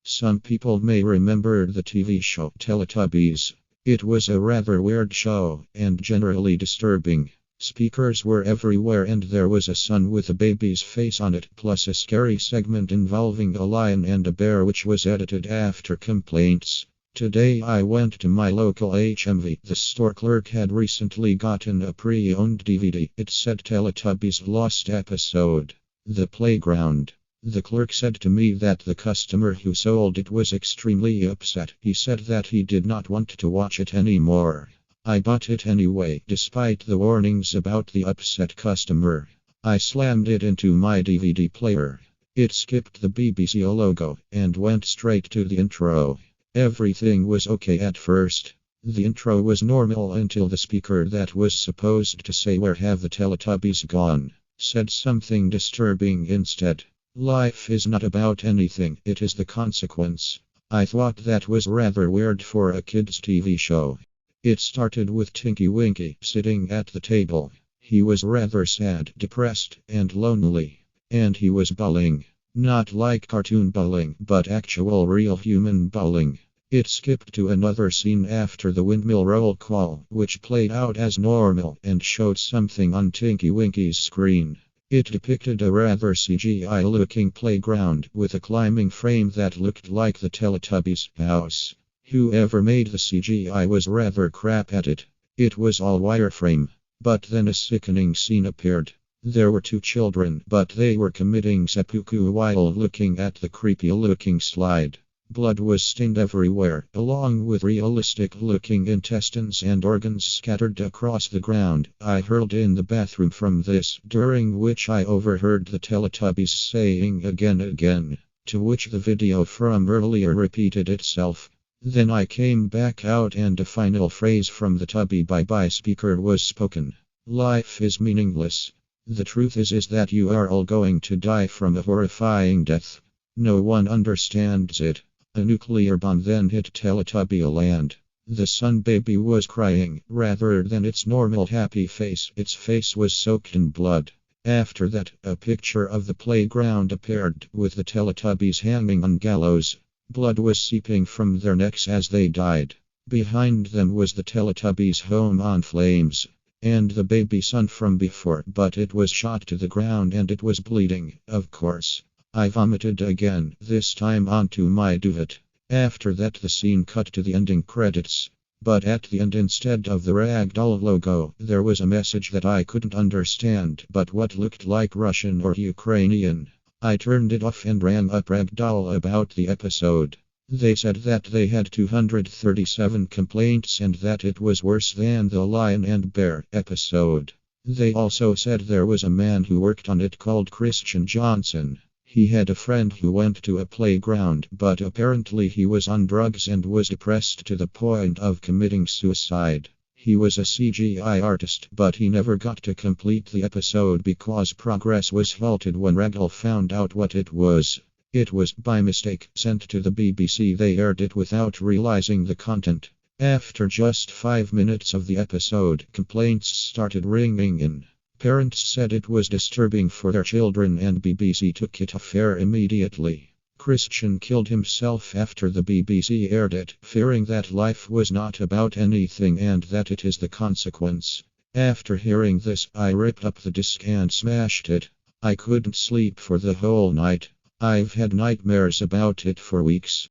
Some people may remember the TV show Teletubbies. It was a rather weird show and generally disturbing. Speakers were everywhere and there was a sun with a baby's face on it, plus a scary segment involving a lion and a bear which was edited after complaints. Today I went to my local HMV. The store clerk had recently gotten a pre-owned DVD. It said Teletubbies Lost Episode. The Playground. The clerk said to me that the customer who sold it was extremely upset. He said that he did not want to watch it anymore. I bought it anyway, despite the warnings about the upset customer. I slammed it into my DVD player. It skipped the BBC logo and went straight to the intro. Everything was okay at first. The intro was normal until the speaker that was supposed to say "Where have the Teletubbies gone?" said something disturbing instead. Life is not about anything, it is the consequence. I thought that was rather weird for a kids' TV show. It started with Tinky Winky sitting at the table. He was rather sad, depressed, and lonely. And he was bawling. Not like cartoon bawling, but actual real human bawling. It skipped to another scene after the windmill roll call, which played out as normal and showed something on Tinky Winky's screen. It depicted a rather CGI-looking playground with a climbing frame that looked like the Teletubbies' house. Whoever made the CGI was rather crap at it. It was all wireframe. But then a sickening scene appeared. There were two children, but they were committing seppuku while looking at the creepy-looking slide. Blood was stained everywhere, along with realistic-looking intestines and organs scattered across the ground. I hurled in the bathroom from this, during which I overheard the Teletubbies saying again, to which the video from earlier repeated itself. Then I came back out and a final phrase from the Tubby Bye-Bye speaker was spoken. Life is meaningless. The truth is that you are all going to die from a horrifying death. No one understands it. A nuclear bomb then hit Teletubby land. The sun baby was crying, rather than its normal happy face. Its face was soaked in blood. After that, a picture of the playground appeared, with the Teletubbies hanging on gallows. Blood was seeping from their necks as they died. Behind them was the Teletubbies' home on flames. And the baby son from before, but it was shot to the ground and it was bleeding, of course. I vomited again, this time onto my duvet. After that the scene cut to the ending credits. But at the end, instead of the ragdoll logo, there was a message that I couldn't understand, but what looked like Russian or Ukrainian. I turned it off and rang up Ragdoll about the episode. They said that they had 237 complaints and that it was worse than the Lion and Bear episode. They also said there was a man who worked on it called Christian Johnson. He had a friend who went to a playground, but apparently he was on drugs and was depressed to the point of committing suicide. He was a CGI artist, but he never got to complete the episode because progress was halted when Ragdoll found out what it was. It was, by mistake, sent to the BBC. They aired it without realizing the content. After just 5 minutes of the episode, complaints started ringing in. Parents said it was disturbing for their children and BBC took it off air immediately. Christian killed himself after the BBC aired it, fearing that life was not about anything and that it is the consequence. After hearing this, I ripped up the disc and smashed it. I couldn't sleep for the whole night. I've had nightmares about it for weeks.